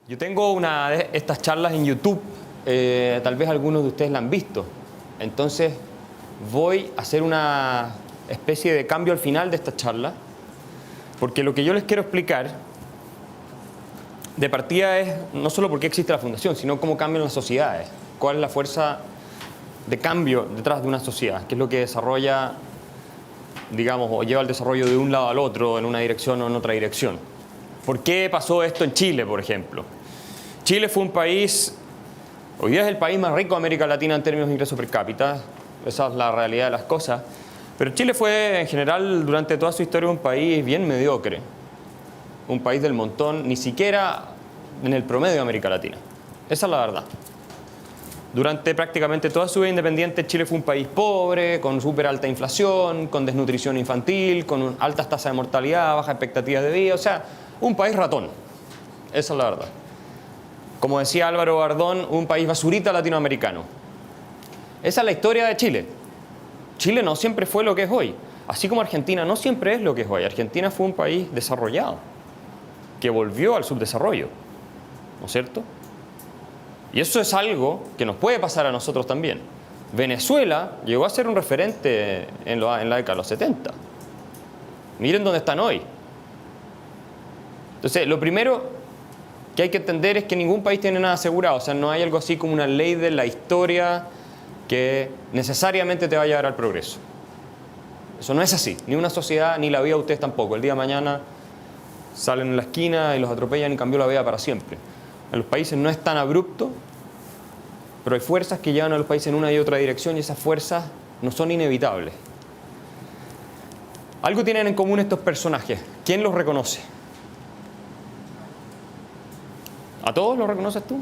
Yo tengo una de estas charlas en YouTube, tal vez algunos de ustedes la han visto. Entonces voy a hacer una especie de cambio al final de esta charla, porque lo que yo les quiero explicar de partida es no solo por qué existe la fundación, sino cómo cambian las sociedades, cuál es la fuerza de cambio detrás de una sociedad, qué es lo que desarrolla, digamos, o lleva el desarrollo de un lado al otro, en una dirección o en otra dirección. ¿Por qué pasó esto en Chile, por ejemplo? Chile fue un país, hoy día es el país más rico de América Latina en términos de ingreso per cápita, esa es la realidad de las cosas, pero Chile fue en general durante toda su historia un país bien mediocre, un país del montón, ni siquiera en el promedio de América Latina, esa es la verdad. Durante prácticamente toda su vida independiente, Chile fue un país pobre, con súper alta inflación, con desnutrición infantil, con altas tasas de mortalidad, bajas expectativas de vida, o sea, un país ratón, esa es la verdad. Como decía Álvaro Bardón, un país basurita latinoamericano. Esa es la historia de Chile. Chile no siempre fue lo que es hoy, así como Argentina no siempre es lo que es hoy. Argentina fue un país desarrollado, que volvió al subdesarrollo, ¿no es cierto? Y eso es algo que nos puede pasar a nosotros también. Venezuela llegó a ser un referente en la década de los 70. Miren dónde están hoy. Entonces, lo primero que hay que entender es que ningún país tiene nada asegurado. O sea, no hay algo así como una ley de la historia que necesariamente te va a llevar al progreso. Eso no es así. Ni una sociedad, ni la vida de ustedes tampoco. El día de mañana salen en la esquina y los atropellan y cambió la vida para siempre. En los países no es tan abrupto, pero hay fuerzas que llevan a los países en una y otra dirección y esas fuerzas no son inevitables. Algo tienen en común estos personajes. ¿Quién los reconoce? ¿A todos los reconoces tú?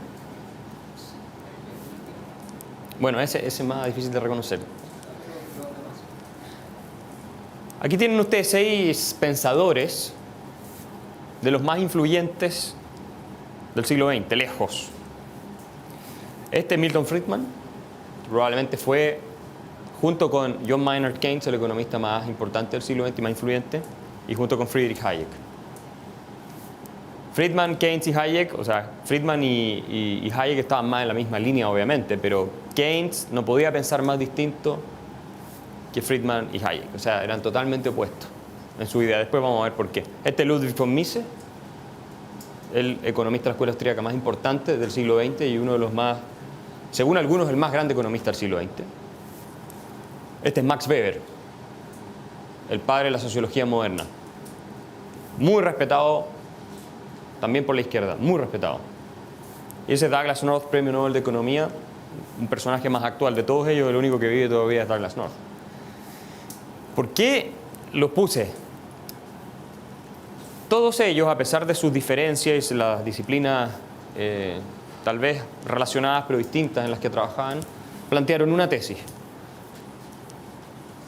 Bueno, ese es más difícil de reconocer. Aquí tienen ustedes 6 pensadores de los más influyentes del siglo XX, lejos. Este es Milton Friedman, probablemente fue, junto con John Maynard Keynes, el economista más importante del siglo XX y más influyente, y junto con Friedrich Hayek. Friedman, Keynes y Hayek, o sea, Friedman y Hayek estaban más en la misma línea, obviamente, pero Keynes no podía pensar más distinto que Friedman y Hayek, o sea, eran totalmente opuestos en su idea. Después vamos a ver por qué. Este es Ludwig von Mises, el economista de la escuela austríaca más importante del siglo XX y uno de los más, según algunos, el más grande economista del siglo XX. Este es Max Weber, el padre de la sociología moderna. Muy respetado también por la izquierda, muy respetado. Y ese es Douglass North, premio Nobel de Economía, un personaje más actual de todos ellos, el único que vive todavía es Douglass North. ¿Por qué los puse? Todos ellos, a pesar de sus diferencias y las disciplinas tal vez relacionadas pero distintas en las que trabajaban, plantearon una tesis: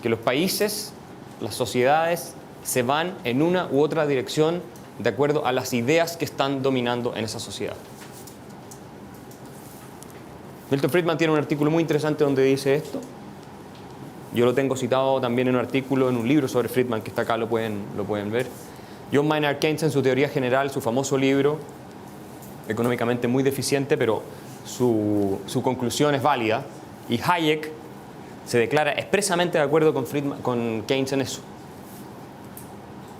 que los países, las sociedades, se van en una u otra dirección de acuerdo a las ideas que están dominando en esa sociedad. Milton Friedman tiene un artículo muy interesante donde dice esto. Yo lo tengo citado también en un artículo, en un libro sobre Friedman que está acá, lo pueden ver. John Maynard Keynes, en su teoría general, su famoso libro, económicamente muy deficiente, pero su conclusión es válida. Y Hayek se declara expresamente de acuerdo con Keynes en eso.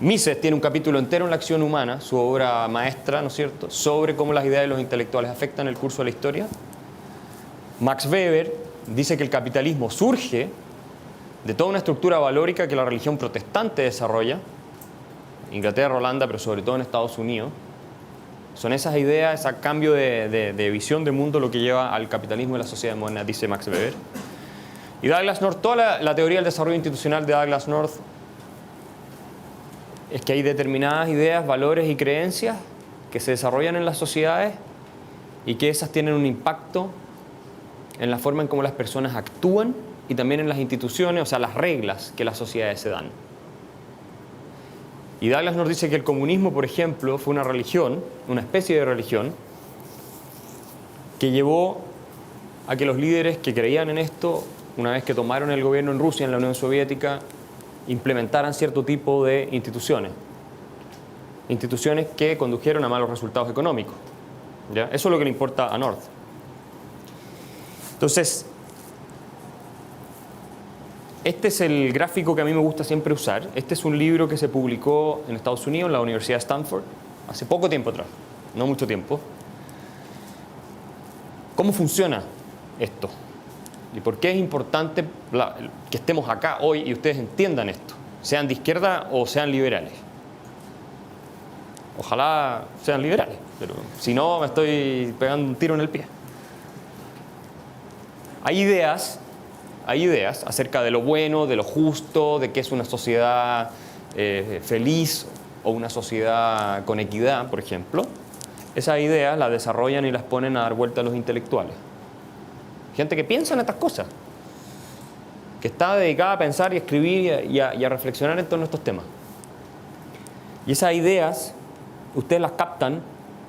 Mises tiene un capítulo entero en La acción humana, su obra maestra, ¿no es cierto?, sobre cómo las ideas de los intelectuales afectan el curso de la historia. Max Weber dice que el capitalismo surge de toda una estructura valórica que la religión protestante desarrolla, Inglaterra, Holanda, pero sobre todo en Estados Unidos. Son esas ideas, ese cambio de visión del mundo lo que lleva al capitalismo y la sociedad moderna, dice Max Weber. Y Douglass North, toda la teoría del desarrollo institucional de Douglass North es que hay determinadas ideas, valores y creencias que se desarrollan en las sociedades y que esas tienen un impacto en la forma en cómo las personas actúan y también en las instituciones, o sea, las reglas que las sociedades se dan. Y Douglass nos dice que el comunismo, por ejemplo, fue una religión, una especie de religión, que llevó a que los líderes que creían en esto, una vez que tomaron el gobierno en Rusia, en la Unión Soviética, implementaran cierto tipo de instituciones que condujeron a malos resultados económicos. ¿Ya? Eso es lo que le importa a North. Entonces, este es el gráfico que a mí me gusta siempre usar. Este es un libro que se publicó en Estados Unidos, en la Universidad de Stanford, hace poco tiempo atrás, no mucho tiempo. ¿Cómo funciona esto? ¿Y por qué es importante que estemos acá hoy y ustedes entiendan esto? Sean de izquierda o sean liberales. Ojalá sean liberales, pero si no me estoy pegando un tiro en el pie. Hay ideas acerca de lo bueno, de lo justo, de qué es una sociedad feliz o una sociedad con equidad, por ejemplo. Esas ideas las desarrollan y las ponen a dar vuelta a los intelectuales. Gente que piensa en estas cosas, que está dedicada a pensar y a escribir y a reflexionar en torno a estos temas. Y esas ideas, ustedes las captan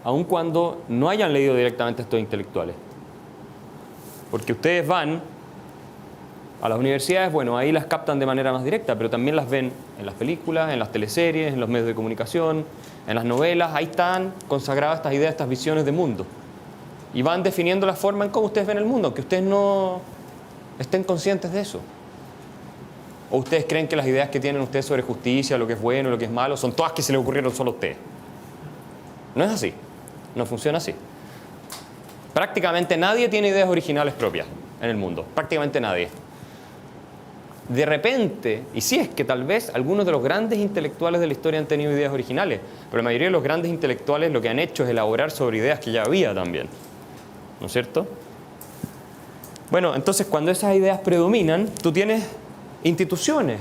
aun cuando no hayan leído directamente a estos intelectuales. Porque ustedes van a las universidades, bueno, ahí las captan de manera más directa, pero también las ven en las películas, en las teleseries, en los medios de comunicación, en las novelas. Ahí están consagradas estas ideas, estas visiones de mundo. Y van definiendo la forma en cómo ustedes ven el mundo, aunque ustedes no estén conscientes de eso. ¿O ustedes creen que las ideas que tienen ustedes sobre justicia, lo que es bueno, lo que es malo, son todas que se les ocurrieron solo a ustedes? No es así. No funciona así. Prácticamente nadie tiene ideas originales propias en el mundo. Prácticamente nadie. De repente, y sí es que tal vez algunos de los grandes intelectuales de la historia han tenido ideas originales, pero la mayoría de los grandes intelectuales lo que han hecho es elaborar sobre ideas que ya había también. ¿No es cierto? Bueno, entonces cuando esas ideas predominan, tú tienes instituciones.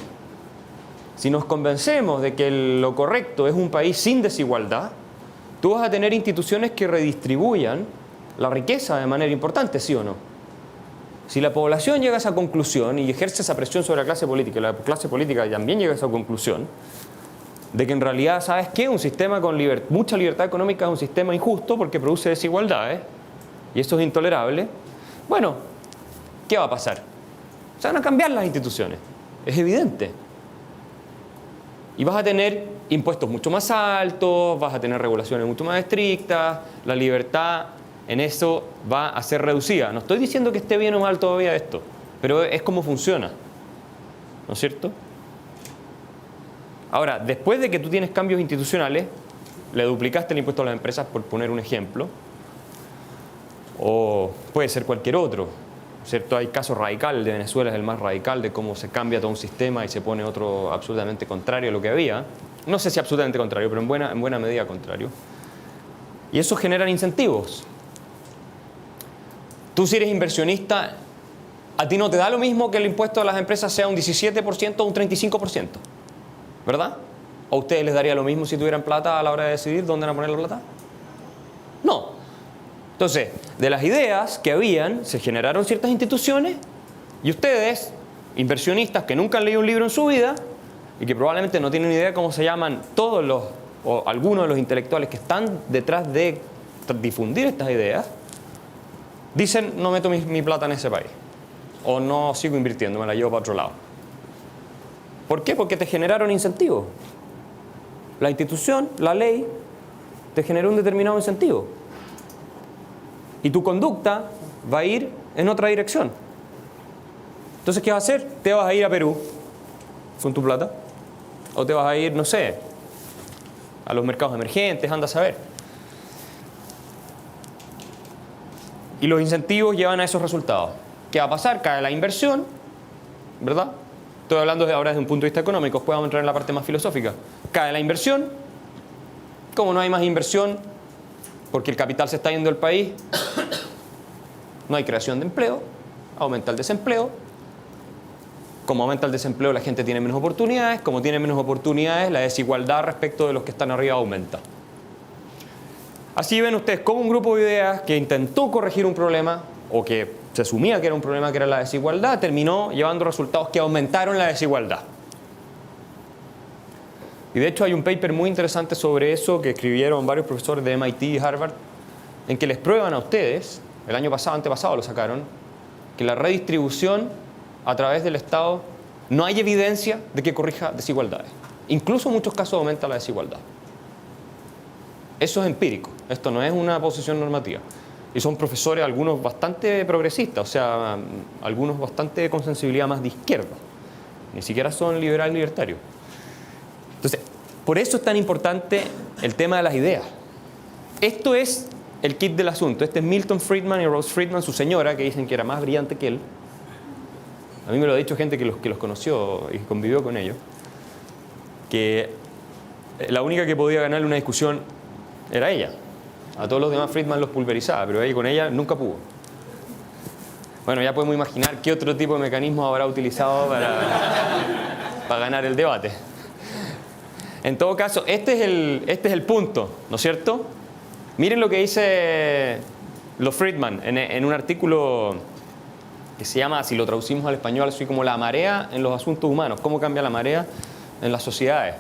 Si nos convencemos de que lo correcto es un país sin desigualdad, tú vas a tener instituciones que redistribuyan la riqueza de manera importante, ¿sí o no? Si la población llega a esa conclusión y ejerce esa presión sobre la clase política, y la clase política también llega a esa conclusión, de que en realidad, ¿sabes qué? Un sistema con mucha libertad económica es un sistema injusto porque produce desigualdades, y eso es intolerable. Bueno, ¿qué va a pasar? Se van a cambiar las instituciones, es evidente. Y vas a tener impuestos mucho más altos, vas a tener regulaciones mucho más estrictas, la libertad en eso va a ser reducida. No estoy diciendo que esté bien o mal todavía esto, pero es como funciona, ¿no es cierto? Ahora, después de que tú tienes cambios institucionales, le duplicaste el impuesto a las empresas, por poner un ejemplo, o puede ser cualquier otro, ¿cierto? Hay casos radicales, de Venezuela es el más radical, de cómo se cambia todo un sistema y se pone otro absolutamente contrario a lo que había. No sé si absolutamente contrario, pero en buena medida contrario. Y eso genera incentivos. Tú, si eres inversionista, a ti no te da lo mismo que el impuesto a las empresas sea un 17% o un 35%, ¿verdad? ¿O a ustedes les daría lo mismo si tuvieran plata a la hora de decidir dónde van a poner la plata? No. Entonces, de las ideas que habían, se generaron ciertas instituciones y ustedes, inversionistas que nunca han leído un libro en su vida y que probablemente no tienen idea cómo se llaman todos los o algunos de los intelectuales que están detrás de difundir estas ideas, dicen, no meto mi plata en ese país o no sigo invirtiendo, me la llevo para otro lado. ¿Por qué? Porque te generaron incentivos. La institución, la ley, te generó un determinado incentivo. Y tu conducta va a ir en otra dirección. Entonces, ¿qué vas a hacer? Te vas a ir a Perú con tu plata. O te vas a ir, no sé, a los mercados emergentes, anda a saber. Y los incentivos llevan a esos resultados. ¿Qué va a pasar? Cae la inversión, ¿verdad? Estoy hablando ahora desde un punto de vista económico, después vamos a entrar en la parte más filosófica. Cae la inversión. Como no hay más inversión, porque el capital se está yendo del país, no hay creación de empleo, aumenta el desempleo. Como aumenta el desempleo, la gente tiene menos oportunidades. Como tiene menos oportunidades, la desigualdad respecto de los que están arriba aumenta. Así ven ustedes cómo un grupo de ideas que intentó corregir un problema, o que se asumía que era un problema, que era la desigualdad, terminó llevando resultados que aumentaron la desigualdad. Y de hecho hay un paper muy interesante sobre eso que escribieron varios profesores de MIT y Harvard, en que les prueban a ustedes, el año pasado, antepasado lo sacaron, que la redistribución a través del Estado no hay evidencia de que corrija desigualdades. Incluso en muchos casos aumenta la desigualdad. Eso es empírico, esto no es una posición normativa. Y son profesores, algunos bastante progresistas, o sea, algunos bastante con sensibilidad más de izquierda. Ni siquiera son libertarios. Entonces, por eso es tan importante el tema de las ideas. Esto es el kit del asunto. Este es Milton Friedman y Rose Friedman, su señora, que dicen que era más brillante que él. A mí me lo ha dicho gente que los conoció y convivió con ellos. Que la única que podía ganarle una discusión era ella. A todos los demás Friedman los pulverizaba, pero ahí con ella nunca pudo. Bueno, ya podemos imaginar qué otro tipo de mecanismo habrá utilizado para ganar el debate. En todo caso, este es el punto, ¿no es cierto? Miren lo que dice los Friedman en un artículo que se llama, si lo traducimos al español, así como la marea en los asuntos humanos. ¿Cómo cambia la marea en las sociedades?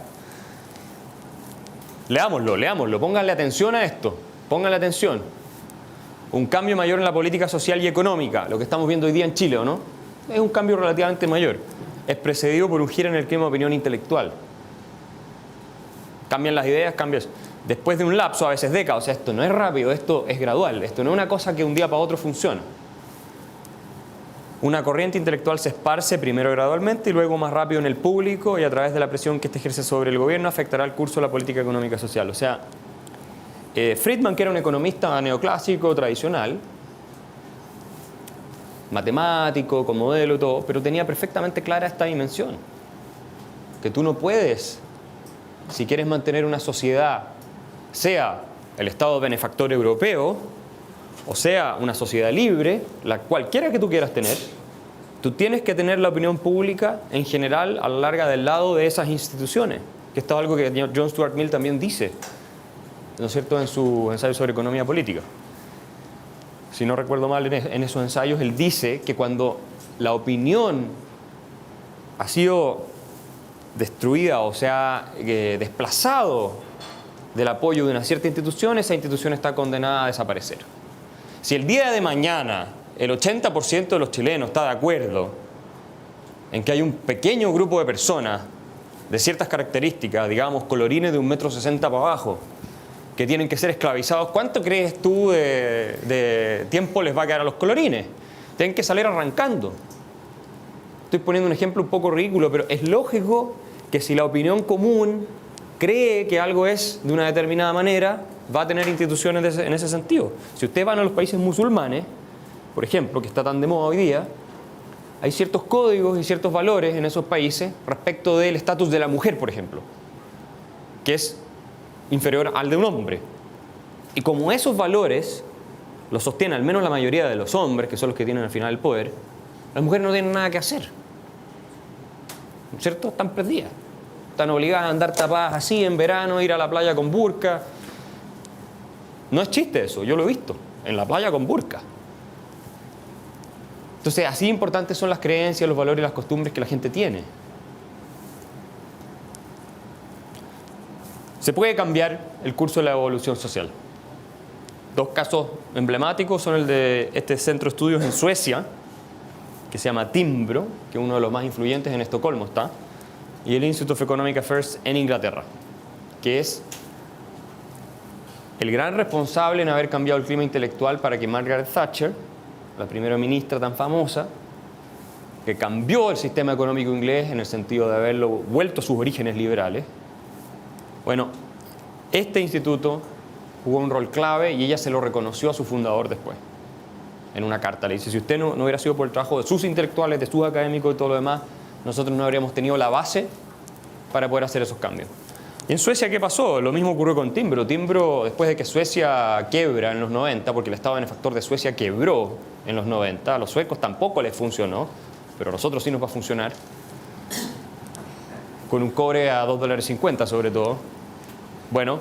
Leámoslo, pónganle atención a esto. Pónganle atención. Un cambio mayor en la política social y económica, lo que estamos viendo hoy día en Chile, ¿o no? Es un cambio relativamente mayor. Es precedido por un giro en el clima de opinión intelectual. Cambian las ideas, cambian. Después de un lapso, a veces décadas, o sea, esto no es rápido, esto es gradual. Esto no es una cosa que un día para otro funciona. Una corriente intelectual se esparce primero gradualmente y luego más rápido en el público y a través de la presión que éste ejerce sobre el gobierno afectará el curso de la política económica y social. O sea, Friedman, que era un economista neoclásico, tradicional, matemático, con modelo y todo, pero tenía perfectamente clara esta dimensión. Que tú no puedes, si quieres mantener una sociedad, sea el Estado benefactor europeo, o sea una sociedad libre, cualquiera que tú quieras tener, tú tienes que tener la opinión pública en general a la larga del lado de esas instituciones. Que esto es algo que John Stuart Mill también dice, ¿no es cierto?, en su ensayo sobre economía política. Si no recuerdo mal, en esos ensayos él dice que cuando la opinión ha sido destruida o se ha desplazado del apoyo de una cierta institución, esa institución está condenada a desaparecer. Si el día de mañana el 80% de los chilenos está de acuerdo en que hay un pequeño grupo de personas de ciertas características, digamos colorines de 1,60 m para abajo, que tienen que ser esclavizados, ¿cuánto crees tú de tiempo les va a quedar a los colorines? Tienen que salir arrancando. Estoy poniendo un ejemplo un poco ridículo, pero es lógico que si la opinión común cree que algo es de una determinada manera, va a tener instituciones en ese sentido. Si ustedes van a los países musulmanes, por ejemplo, que está tan de moda hoy día, hay ciertos códigos y ciertos valores en esos países respecto del estatus de la mujer, por ejemplo, que es inferior al de un hombre. Y como esos valores los sostiene al menos la mayoría de los hombres, que son los que tienen al final el poder, las mujeres no tienen nada que hacer. ¿No es cierto? Están perdidas. Están obligadas a andar tapadas así en verano, ir a la playa con burka. No es chiste eso, yo lo he visto, en la playa con burka. Entonces, así importantes son las creencias, los valores y las costumbres que la gente tiene. Se puede cambiar el curso de la evolución social. Dos casos emblemáticos son el de este centro de estudios en Suecia, que se llama Timbro, que es uno de los más influyentes en Estocolmo está, y el Institute of Economic Affairs en Inglaterra, que es el gran responsable en haber cambiado el clima intelectual para que Margaret Thatcher, la primera ministra tan famosa, que cambió el sistema económico inglés en el sentido de haberlo vuelto a sus orígenes liberales. Bueno, este instituto jugó un rol clave y ella se lo reconoció a su fundador después, en una carta. Le dice, si usted no hubiera sido por el trabajo de sus intelectuales, de sus académicos y todo lo demás, nosotros no habríamos tenido la base para poder hacer esos cambios. Y en Suecia, ¿qué pasó? Lo mismo ocurrió con Timbro. Timbro, después de que Suecia quiebra en los 90, porque el Estado benefactor de Suecia quebró en los 90, a los suecos tampoco les funcionó, pero a nosotros sí nos va a funcionar, con un cobre a $2.50 sobre todo. Bueno,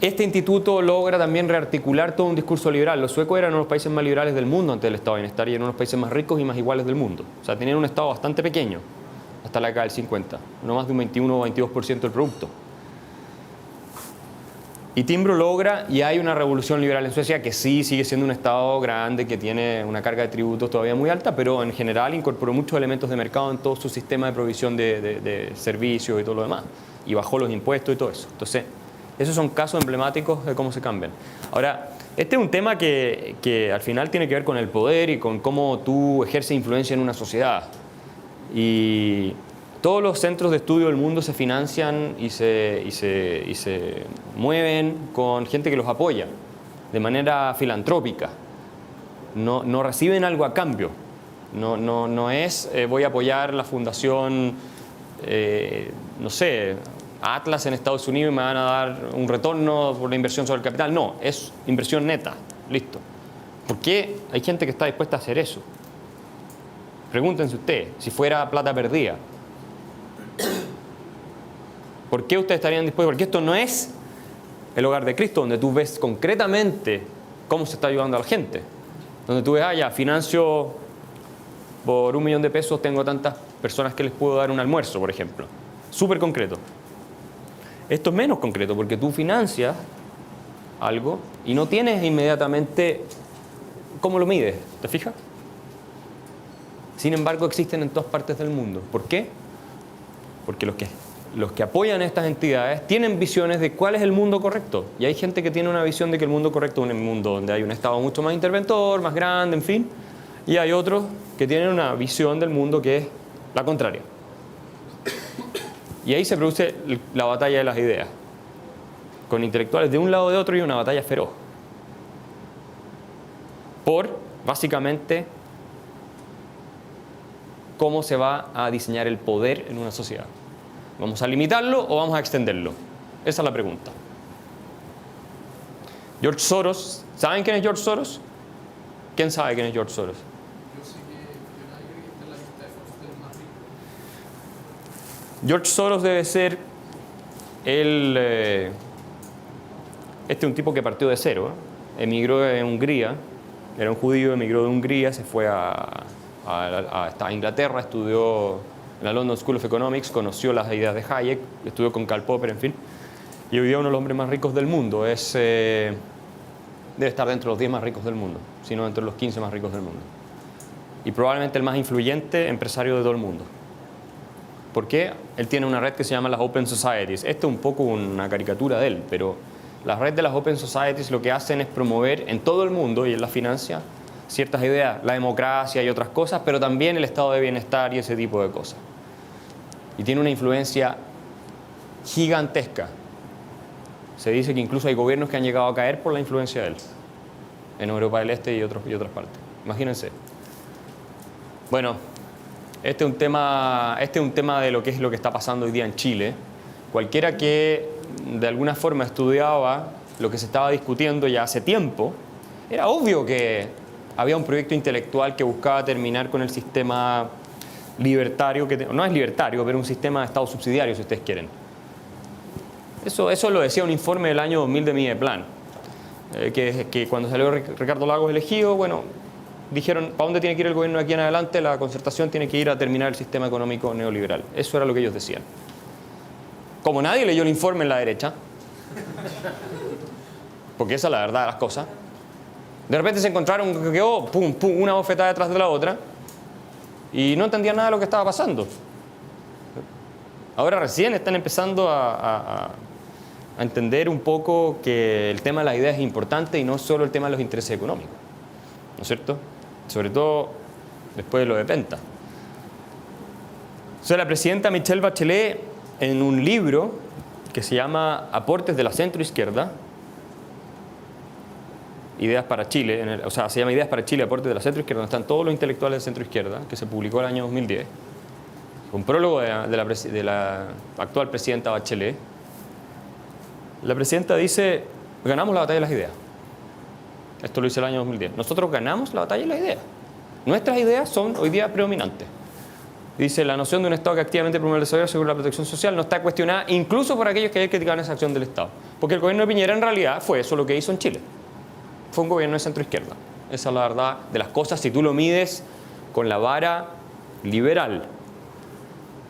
este instituto logra también rearticular todo un discurso liberal. Los suecos eran uno de los países más liberales del mundo antes del Estado de bienestar y eran uno de los países más ricos y más iguales del mundo. O sea, tenían un Estado bastante pequeño hasta la década del 50, no más de un 21 o 22% del producto. Y Timbro logra, y hay una revolución liberal en Suecia que sí sigue siendo un Estado grande, que tiene una carga de tributos todavía muy alta, pero en general incorporó muchos elementos de mercado en todo su sistema de provisión de servicios y todo lo demás, y bajó los impuestos y todo eso. Entonces, Esos son casos emblemáticos de cómo se cambian. Ahora, este es un tema que al final tiene que ver con el poder y con cómo tú ejerces influencia en una sociedad. Y todos los centros de estudio del mundo se financian y se mueven con gente que los apoya de manera filantrópica. No reciben algo a cambio. No es voy a apoyar la fundación, no sé, Atlas en Estados Unidos y me van a dar un retorno por la inversión sobre el capital. No, es inversión neta. Listo. ¿Por qué hay gente que está dispuesta a hacer eso? Pregúntense ustedes, si fuera plata perdida. ¿Por qué ustedes estarían dispuestos? Porque esto no es el hogar de Cristo, donde tú ves concretamente cómo se está ayudando a la gente. Donde tú ves, ya, financio por $1 millón, tengo tantas personas que les puedo dar un almuerzo, por ejemplo. Súper concreto. Esto es menos concreto, porque tú financias algo y no tienes inmediatamente cómo lo mides, ¿te fijas? Sin embargo, existen en todas partes del mundo. ¿Por qué? Porque los que apoyan a estas entidades tienen visiones de cuál es el mundo correcto. Y hay gente que tiene una visión de que el mundo correcto es un mundo donde hay un Estado mucho más interventor, más grande, en fin. Y hay otros que tienen una visión del mundo que es la contraria. Y ahí se produce la batalla de las ideas, con intelectuales de un lado o de otro y una batalla feroz. Por, básicamente, cómo se va a diseñar el poder en una sociedad. ¿Vamos a limitarlo o vamos a extenderlo? Esa es la pregunta. George Soros, ¿saben quién es George Soros? ¿Quién sabe quién es George Soros? Yo sé que millonario está en la lista de Forbes del más rico. George Soros debe ser este es un tipo que partió de cero, emigró de Hungría, era un judío, emigró de Hungría, se fue a Inglaterra, estudió en la London School of Economics, conoció las ideas de Hayek, estudió con Karl Popper, en fin, y hoy día uno de los hombres más ricos del mundo. Debe estar dentro de los 10 más ricos del mundo, si no entre los 15 más ricos del mundo. Y probablemente el más influyente empresario de todo el mundo. ¿Por qué? Él tiene una red que se llama las Open Societies. Esto es un poco una caricatura de él, pero la red de las Open Societies lo que hacen es promover en todo el mundo y en la financia ciertas ideas, la democracia y otras cosas, pero también el estado de bienestar y ese tipo de cosas. Y tiene una influencia gigantesca. Se dice que incluso hay gobiernos que han llegado a caer por la influencia de él, en Europa del Este y otras partes. Imagínense. Bueno, este es un tema de lo que está pasando hoy día en Chile. Cualquiera que de alguna forma estudiaba lo que se estaba discutiendo ya hace tiempo, era obvio que había un proyecto intelectual que buscaba terminar con el sistema libertario, que no es libertario, pero un sistema de Estado subsidiario, si ustedes quieren. Eso lo decía un informe del año 2000 de Mideplan, que cuando salió Ricardo Lagos elegido, bueno, dijeron, ¿para dónde tiene que ir el gobierno de aquí en adelante? La concertación tiene que ir a terminar el sistema económico neoliberal. Eso era lo que ellos decían. Como nadie leyó el informe en la derecha, porque esa es la verdad de las cosas, de repente se encontraron que quedó pum, pum, una bofetada detrás de la otra y no entendían nada de lo que estaba pasando. Ahora recién están empezando a entender un poco que el tema de las ideas es importante y no solo el tema de los intereses económicos, ¿no es cierto? Sobre todo después de lo de Penta. O sea, la presidenta Michelle Bachelet, en un libro que se llama Aportes de la centroizquierda, Ideas para Chile, se llama Ideas para Chile, Aportes de la centroizquierda, donde están todos los intelectuales de centroizquierda, que se publicó el año 2010, un prólogo de la actual presidenta Bachelet. La presidenta dice, ganamos la batalla de las ideas. Esto lo dice el año 2010. Nosotros ganamos la batalla de las ideas. Nuestras ideas son hoy día predominantes. Dice, la noción de un Estado que activamente promueve el desarrollo según la protección social no está cuestionada incluso por aquellos que ayer criticaban esa acción del Estado. Porque el gobierno de Piñera en realidad fue eso lo que hizo en Chile. Fue un gobierno de centroizquierda. Esa es la verdad de las cosas si tú lo mides con la vara liberal.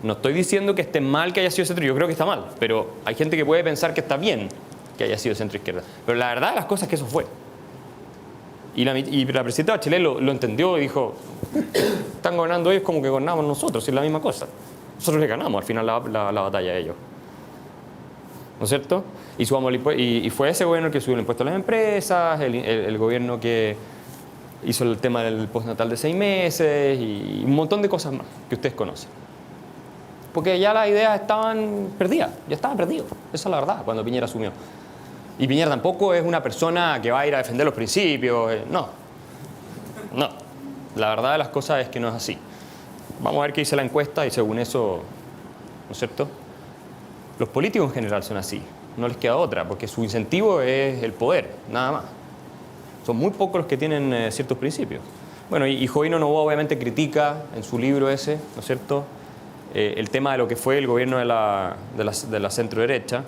No estoy diciendo que esté mal que haya sido centro, yo creo que está mal, pero hay gente que puede pensar que está bien que haya sido centroizquierda. Pero la verdad de las cosas es que eso fue. Y la presidenta Bachelet lo entendió y dijo, están gobernando ellos como que gobernamos nosotros, es la misma cosa. Nosotros les ganamos al final la batalla a ellos. ¿no es cierto? Y fue ese gobierno el que subió el impuesto a las empresas, el gobierno que hizo el tema del postnatal de 6 meses y un montón de cosas más que ustedes conocen. Porque ya las ideas estaban perdidas, ya estaba perdido. Esa es la verdad, cuando Piñera asumió. Y Piñera tampoco es una persona que va a ir a defender los principios, no. No, la verdad de las cosas es que no es así. Vamos a ver qué dice la encuesta y según eso, ¿no es cierto? Los políticos en general son así, no les queda otra, porque su incentivo es el poder, nada más. Son muy pocos los que tienen ciertos principios. Bueno, y Jovino Novoa obviamente critica en su libro ese, ¿no es cierto?, el tema de lo que fue el gobierno de la centro-derecha,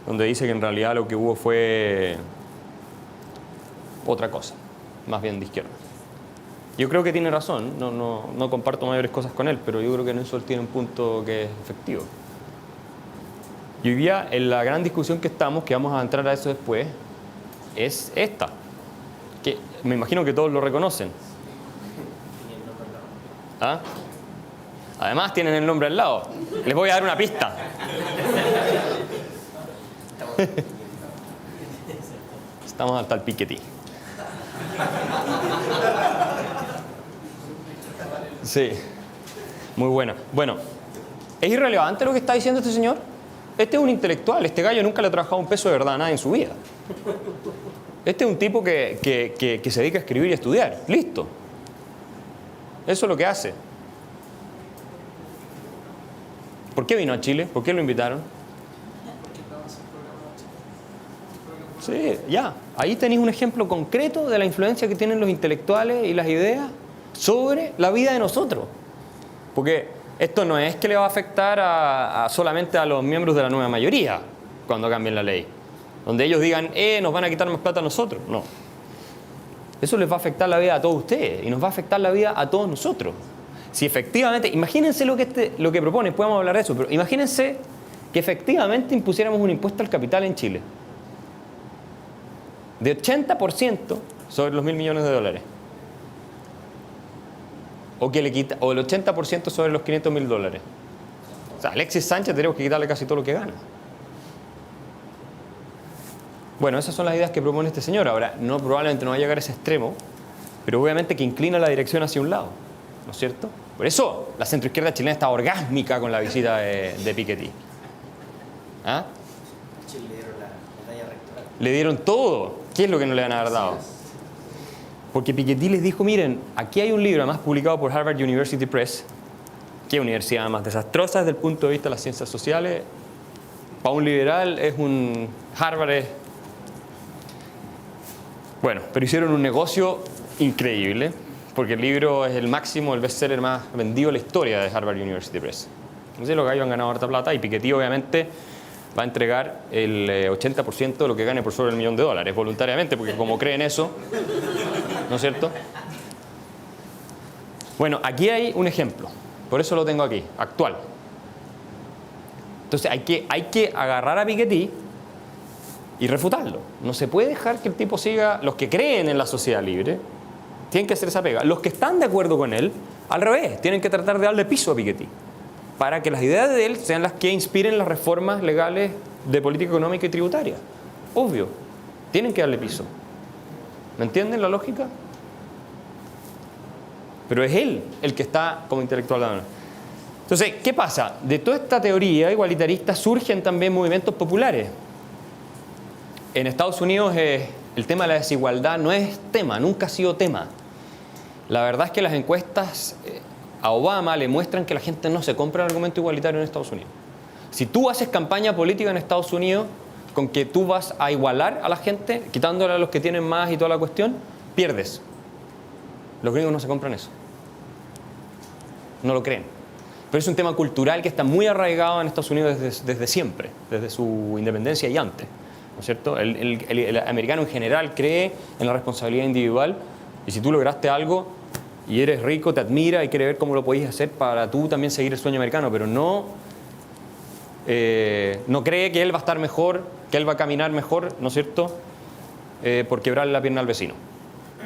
donde dice que en realidad lo que hubo fue otra cosa, más bien de izquierda. Yo creo que tiene razón, no comparto mayores cosas con él, pero yo creo que en eso él tiene un punto que es efectivo. Y hoy día, en la gran discusión que estamos, que vamos a entrar a eso después, es esta, que me imagino que todos lo reconocen. ¿Ah? Además tienen el nombre al lado. Les voy a dar una pista. Estamos hasta el Piketty. Sí, muy buena. Bueno, ¿es irrelevante lo que está diciendo este señor? Este es un intelectual, este gallo nunca le ha trabajado un peso de verdad a nadie en su vida. Este es un tipo que se dedica a escribir y a estudiar. Listo. Eso es lo que hace. ¿Por qué vino a Chile? ¿Por qué lo invitaron? Sí, ya. Ahí tenéis un ejemplo concreto de la influencia que tienen los intelectuales y las ideas sobre la vida de nosotros. Porque esto no es que le va a afectar solamente a los miembros de la nueva mayoría cuando cambien la ley. Donde ellos digan, nos van a quitar más plata a nosotros. No. Eso les va a afectar la vida a todos ustedes y nos va a afectar la vida a todos nosotros. Si efectivamente, imagínense lo que propone, podemos hablar de eso, pero imagínense que efectivamente impusiéramos un impuesto al capital en Chile de 80% sobre los $1.000 millones. O el 80% sobre los $500.000. O sea, a Alexis Sánchez tenemos que quitarle casi todo lo que gana. Bueno, esas son las ideas que propone este señor. Ahora, probablemente no va a llegar a ese extremo, pero obviamente que inclina la dirección hacia un lado, ¿no es cierto? Por eso la centroizquierda chilena está orgásmica con la visita de Piketty. ¿Ah? Le dieron la medalla rectoral. Le dieron todo. ¿Qué es lo que no le van a haber dado? Porque Piketty les dijo, miren, aquí hay un libro, además publicado por Harvard University Press. Qué universidad más desastrosa desde el punto de vista de las ciencias sociales. Para un liberal es un... Harvard es... Bueno, pero hicieron un negocio increíble, porque el libro es el máximo, el bestseller más vendido en la historia de Harvard University Press. Entonces los gallos han ganado harta plata y Piketty obviamente va a entregar el 80% de lo que gane por sobre $1 millón voluntariamente, porque como creen eso, ¿no es cierto? Bueno, aquí hay un ejemplo, por eso lo tengo aquí, actual. Entonces hay que agarrar a Piketty y refutarlo. No se puede dejar que el tipo siga. Los que creen en la sociedad libre tienen que hacer esa pega. Los que están de acuerdo con él, al revés, tienen que tratar de darle piso a Piketty para que las ideas de él sean las que inspiren las reformas legales de política económica y tributaria. Obvio, tienen que darle piso. ¿Me entienden la lógica? Pero es él el que está como intelectual. Entonces, ¿qué pasa? De toda esta teoría igualitarista surgen también movimientos populares. En Estados Unidos el tema de la desigualdad no es tema, nunca ha sido tema. La verdad es que las encuestas a Obama le muestran que la gente no se compra el argumento igualitario en Estados Unidos. Si tú haces campaña política en Estados Unidos con que tú vas a igualar a la gente, quitándole a los que tienen más y toda la cuestión, pierdes. Los gringos no se compran eso. No lo creen. Pero es un tema cultural que está muy arraigado en Estados Unidos desde siempre, desde su independencia y antes. ¿No es cierto? El americano en general cree en la responsabilidad individual y si tú lograste algo y eres rico, te admira y quiere ver cómo lo podéis hacer para tú también seguir el sueño americano, pero no cree que él va a estar mejor, que él va a caminar mejor, ¿no es cierto?, por quebrarle la pierna al vecino.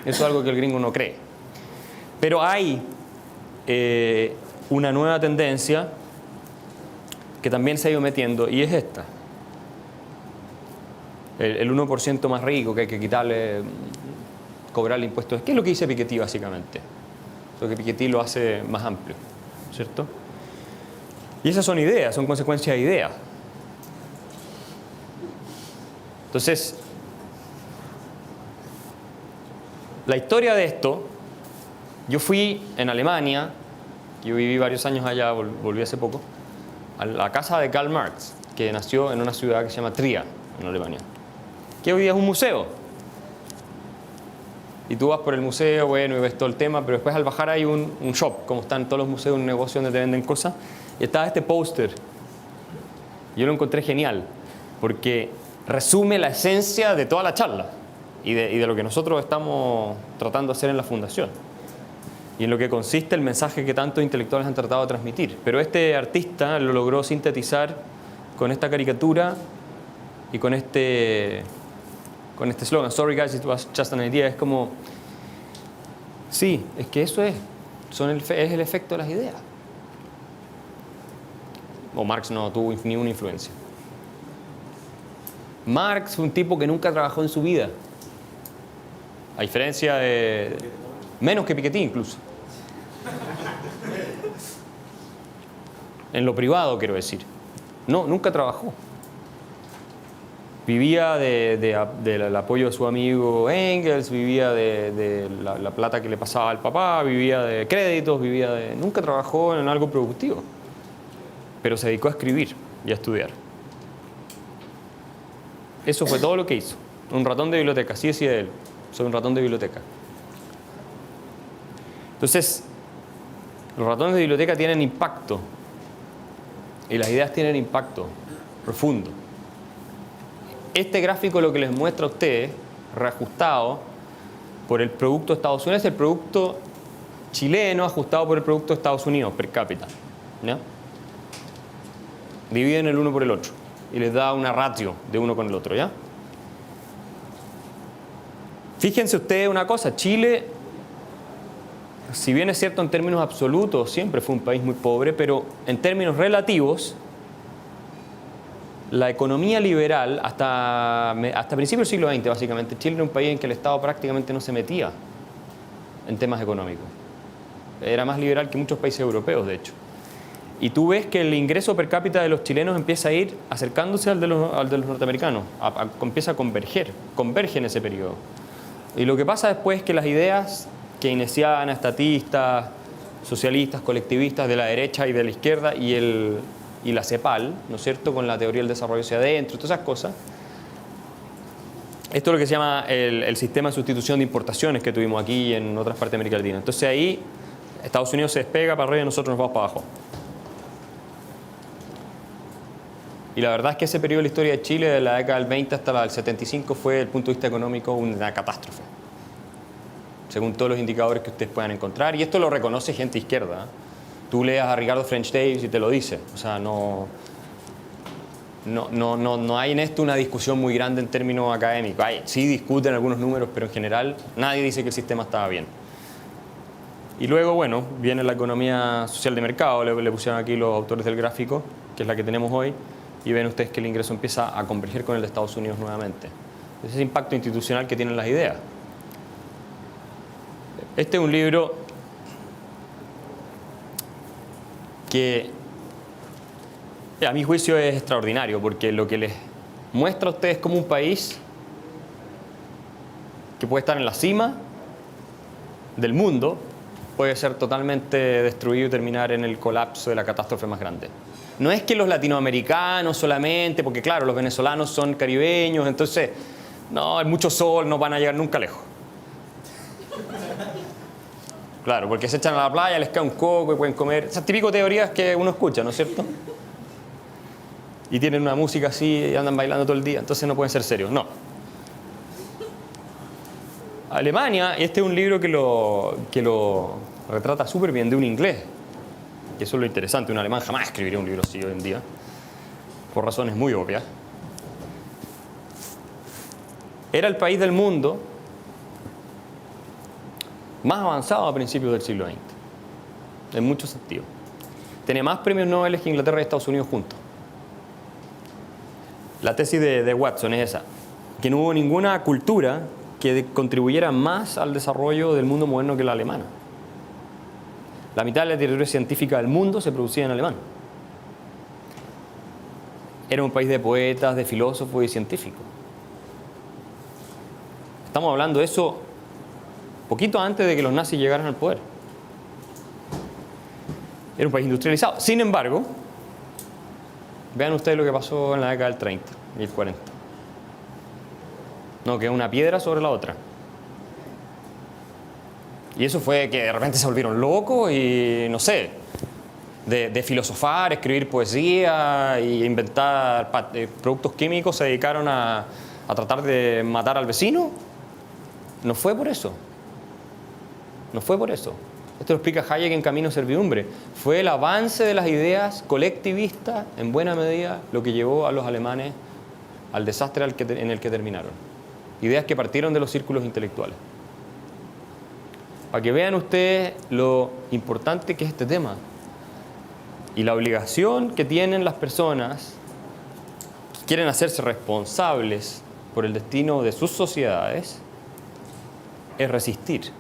Eso es algo que el gringo no cree. Pero hay una nueva tendencia que también se ha ido metiendo y es esta. el 1% más rico que hay que quitarle, cobrarle impuestos. ¿Qué es lo que dice Piketty básicamente? Lo que Piketty lo hace más amplio, ¿cierto? Y esas son ideas, son consecuencias de ideas. Entonces, la historia de esto, yo fui en Alemania, yo viví varios años allá, volví hace poco, a la casa de Karl Marx, que nació en una ciudad que se llama Trier, en Alemania, que hoy día es un museo. Y tú vas por el museo, bueno, y ves todo el tema, pero después al bajar hay un shop, como están todos los museos, un negocio donde te venden cosas, y estaba este póster. Yo lo encontré genial, porque resume la esencia de toda la charla y de lo que nosotros estamos tratando de hacer en la fundación. Y en lo que consiste el mensaje que tantos intelectuales han tratado de transmitir. Pero este artista lo logró sintetizar con esta caricatura y con este slogan, "Sorry guys, it was just an idea". Es como, sí, es que eso es el efecto de las ideas. O Marx no tuvo ni una influencia. Marx fue un tipo que nunca trabajó en su vida. A diferencia de... menos que Piketty incluso. En lo privado, quiero decir. No, nunca trabajó. Vivía del apoyo de su amigo Engels, vivía de la plata que le pasaba al papá, vivía de créditos, nunca trabajó en algo productivo. Pero se dedicó a escribir y a estudiar. Eso fue todo lo que hizo. Un ratón de biblioteca, así decía él. Soy un ratón de biblioteca. Entonces, los ratones de biblioteca tienen impacto. Y las ideas tienen impacto profundo. Este gráfico lo que les muestra a ustedes, reajustado por el producto de Estados Unidos, es el producto chileno ajustado por el producto de Estados Unidos per cápita. ¿Ya? Dividen el uno por el otro y les da una ratio de uno con el otro, ¿ya? Fíjense ustedes una cosa, Chile, si bien es cierto en términos absolutos, siempre fue un país muy pobre, pero en términos relativos, la economía liberal, hasta principios del siglo XX, básicamente, Chile era un país en que el Estado prácticamente no se metía en temas económicos. Era más liberal que muchos países europeos, de hecho. Y tú ves que el ingreso per cápita de los chilenos empieza a ir acercándose al de los norteamericanos, empieza a converge en ese periodo. Y lo que pasa después es que las ideas keynesianas, estatistas, socialistas, colectivistas de la derecha y de la izquierda y la CEPAL, ¿no es cierto?, con la teoría del desarrollo hacia adentro, todas esas cosas. Esto es lo que se llama el sistema de sustitución de importaciones que tuvimos aquí y en otras partes de América Latina. Entonces ahí Estados Unidos se despega para arriba y nosotros nos vamos para abajo. Y la verdad es que ese periodo de la historia de Chile, de la década del 20 hasta la del 75, fue, desde el punto de vista económico, una catástrofe. Según todos los indicadores que ustedes puedan encontrar. Y esto lo reconoce gente izquierda. Tú leas a Ricardo French Davis y te lo dice. O sea, no hay en esto una discusión muy grande en términos académicos. Sí discuten algunos números, pero en general nadie dice que el sistema estaba bien. Y luego, bueno, viene la economía social de mercado. Le pusieron aquí los autores del gráfico, que es la que tenemos hoy. Y ven ustedes que el ingreso empieza a converger con el de Estados Unidos nuevamente. Ese es el impacto institucional que tienen las ideas. Este es un libro que a mi juicio es extraordinario, porque lo que les muestra a ustedes como un país que puede estar en la cima del mundo puede ser totalmente destruido y terminar en el colapso de la catástrofe más grande. No es que los latinoamericanos solamente, porque claro, los venezolanos son caribeños, entonces, no, hay mucho sol, no van a llegar nunca lejos. Claro, porque se echan a la playa, les cae un coco y pueden comer. Esas típicas teorías que uno escucha, ¿no es cierto? Y tienen una música así y andan bailando todo el día, entonces no pueden ser serios. No. Alemania, y este es un libro que lo retrata súper bien, de un inglés. Y eso es lo interesante, un alemán jamás escribiría un libro así hoy en día, por razones muy obvias. Era el país del mundo más avanzado a principios del siglo XX, en muchos sentidos. Tenía más premios Nobel que Inglaterra y Estados Unidos juntos. La tesis de Watson es esa. que no hubo ninguna cultura que contribuyera más al desarrollo del mundo moderno que la alemana. La mitad de la literatura científica del mundo se producía en alemán. Era un país de poetas, de filósofos y científicos. Estamos hablando de eso poquito antes de que los nazis llegaran al poder. Era un país industrializado. Sin embargo, vean ustedes lo que pasó en la década del 30 y el 40. No, que una piedra sobre la otra. Y eso fue que de repente se volvieron locos y, no sé, de filosofar, escribir poesía e inventar productos químicos, se dedicaron a tratar de matar al vecino. No fue por eso. No fue por eso. Esto lo explica Hayek en Camino a Servidumbre. Fue el avance de las ideas colectivistas, en buena medida, lo que llevó a los alemanes al desastre en el que terminaron. Ideas que partieron de los círculos intelectuales. Para que vean ustedes lo importante que es este tema y la obligación que tienen las personas que quieren hacerse responsables por el destino de sus sociedades, es resistir.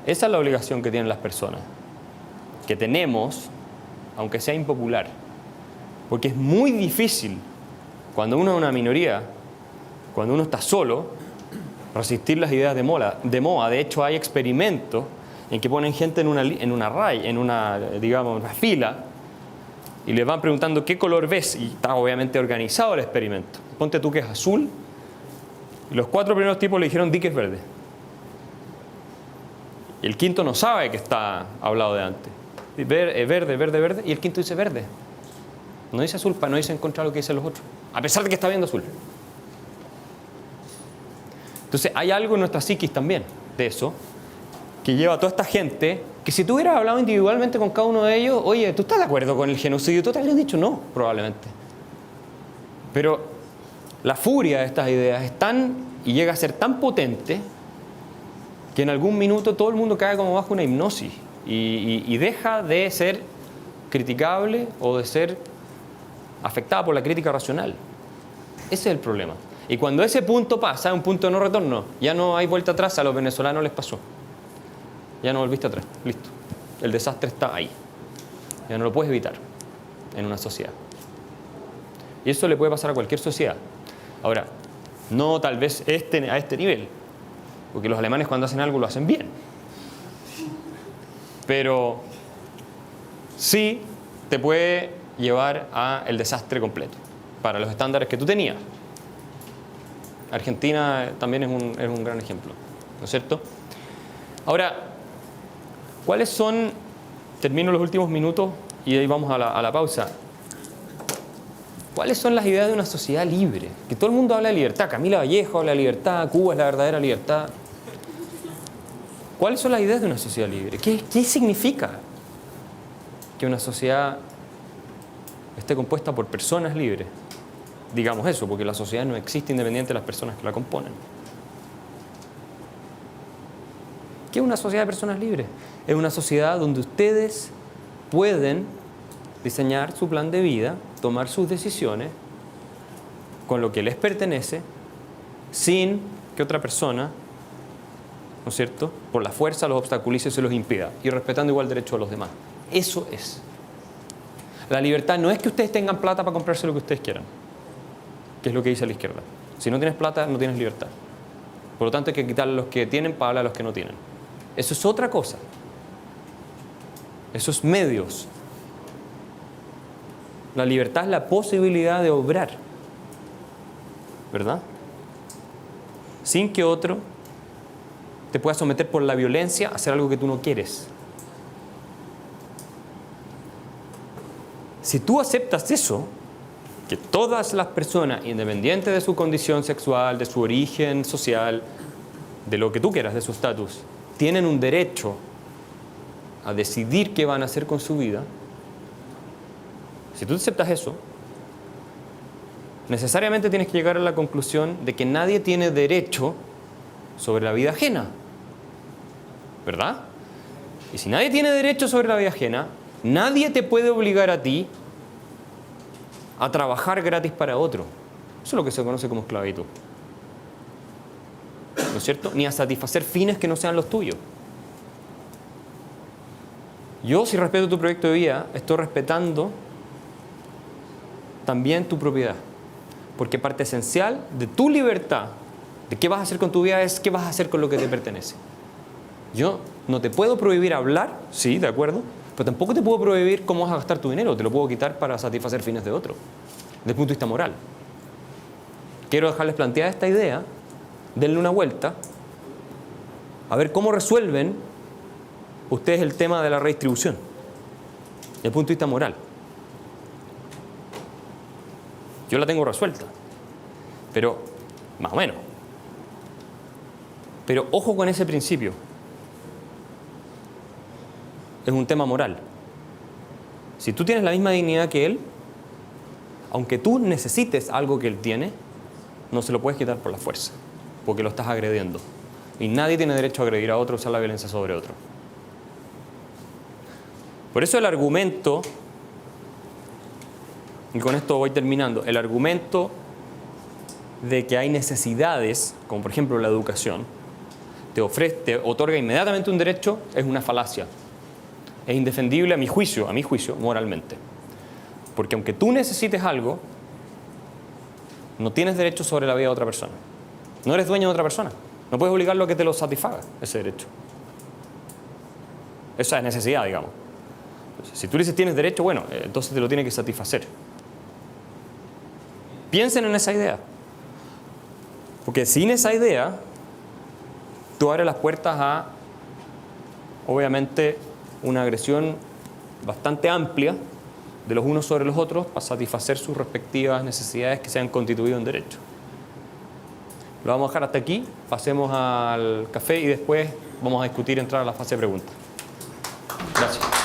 Esa es la obligación que tienen las personas, que tenemos, aunque sea impopular, porque es muy difícil, cuando uno es una minoría, cuando uno está solo, resistir las ideas de moda. De hecho, hay experimentos en que ponen gente en una fila, y les van preguntando qué color ves, y está obviamente organizado el experimento. Ponte tú que es azul, y los 4 primeros tipos le dijeron di que es verde. Y el quinto no sabe que está hablado de antes. Verde, y el quinto dice verde. No dice azul, para no irse en contra de lo que dicen los otros, a pesar de que está viendo azul. Entonces hay algo en nuestra psiquis también de eso, que lleva a toda esta gente, que si tú hubieras hablado individualmente con cada uno de ellos, oye, ¿tú estás de acuerdo con el genocidio? Tú te habrías dicho no, probablemente. Pero la furia de estas ideas es tan, y llega a ser tan potente, que en algún minuto todo el mundo cae como bajo una hipnosis y deja de ser criticable o de ser afectada por la crítica racional. Ese es el problema. Y cuando ese punto pasa, un punto de no retorno, ya no hay vuelta atrás. A los venezolanos les pasó. Ya no volviste atrás. Listo. El desastre está ahí. Ya no lo puedes evitar en una sociedad. Y eso le puede pasar a cualquier sociedad. Ahora, no tal vez a este nivel. Porque los alemanes cuando hacen algo lo hacen bien. Pero sí te puede llevar al desastre completo. Para los estándares que tú tenías. Argentina también es un gran ejemplo, ¿no es cierto? Ahora, ¿cuáles son? Termino los últimos minutos y ahí vamos a la pausa. ¿Cuáles son las ideas de una sociedad libre? Que todo el mundo habla de libertad. Camila Vallejo habla de libertad, Cuba es la verdadera libertad. ¿Cuáles son las ideas de una sociedad libre? ¿Qué significa que una sociedad esté compuesta por personas libres? Digamos eso, porque la sociedad no existe independiente de las personas que la componen. ¿Qué es una sociedad de personas libres? Es una sociedad donde ustedes pueden diseñar su plan de vida, tomar sus decisiones con lo que les pertenece, sin que otra persona, ¿no es cierto?, por la fuerza los obstaculice y se los impida, y respetando igual derecho a los demás. Eso es. La libertad no es que ustedes tengan plata para comprarse lo que ustedes quieran, que es lo que dice la izquierda. Si no tienes plata, no tienes libertad. Por lo tanto, hay que quitarle a los que tienen para darle a los que no tienen. Eso es otra cosa. Esos medios. La libertad es la posibilidad de obrar, ¿verdad? Sin que otro te pueda someter por la violencia a hacer algo que tú no quieres. Si tú aceptas eso, que todas las personas, independiente de su condición sexual, de su origen social, de lo que tú quieras, de su estatus, tienen un derecho a decidir qué van a hacer con su vida, si tú aceptas eso, necesariamente tienes que llegar a la conclusión de que nadie tiene derecho sobre la vida ajena, ¿verdad? Y si nadie tiene derecho sobre la vida ajena, nadie te puede obligar a ti a trabajar gratis para otro. Eso es lo que se conoce como esclavitud. ¿No es cierto? Ni a satisfacer fines que no sean los tuyos. Yo, si respeto tu proyecto de vida, estoy respetando también tu propiedad. Porque parte esencial de tu libertad, de qué vas a hacer con tu vida, es qué vas a hacer con lo que te pertenece. Yo no te puedo prohibir hablar, sí, de acuerdo, pero tampoco te puedo prohibir cómo vas a gastar tu dinero. Te lo puedo quitar para satisfacer fines de otro, desde el punto de vista moral. Quiero dejarles planteada esta idea, denle una vuelta, a ver cómo resuelven ustedes el tema de la redistribución, desde el punto de vista moral. Yo la tengo resuelta, pero más o menos. Pero ojo con ese principio. Es un tema moral. Si tú tienes la misma dignidad que él, aunque tú necesites algo que él tiene, no se lo puedes quitar por la fuerza, porque lo estás agrediendo. Y nadie tiene derecho a agredir a otro o usar la violencia sobre otro. Por eso el argumento, y con esto voy terminando, el argumento de que hay necesidades, como por ejemplo la educación, te otorga inmediatamente un derecho, es una falacia. Es indefendible a mi juicio, moralmente. Porque aunque tú necesites algo, no tienes derecho sobre la vida de otra persona. No eres dueño de otra persona. No puedes obligarlo a que te lo satisfaga, ese derecho. Esa es necesidad, digamos. Entonces, si tú dices tienes derecho, bueno, entonces te lo tiene que satisfacer. Piensen en esa idea. Porque sin esa idea, tú abres las puertas a, obviamente, una agresión bastante amplia de los unos sobre los otros para satisfacer sus respectivas necesidades que se han constituido en derecho. Lo vamos a dejar hasta aquí, pasemos al café y después vamos a discutir, entrar a la fase de preguntas. Gracias.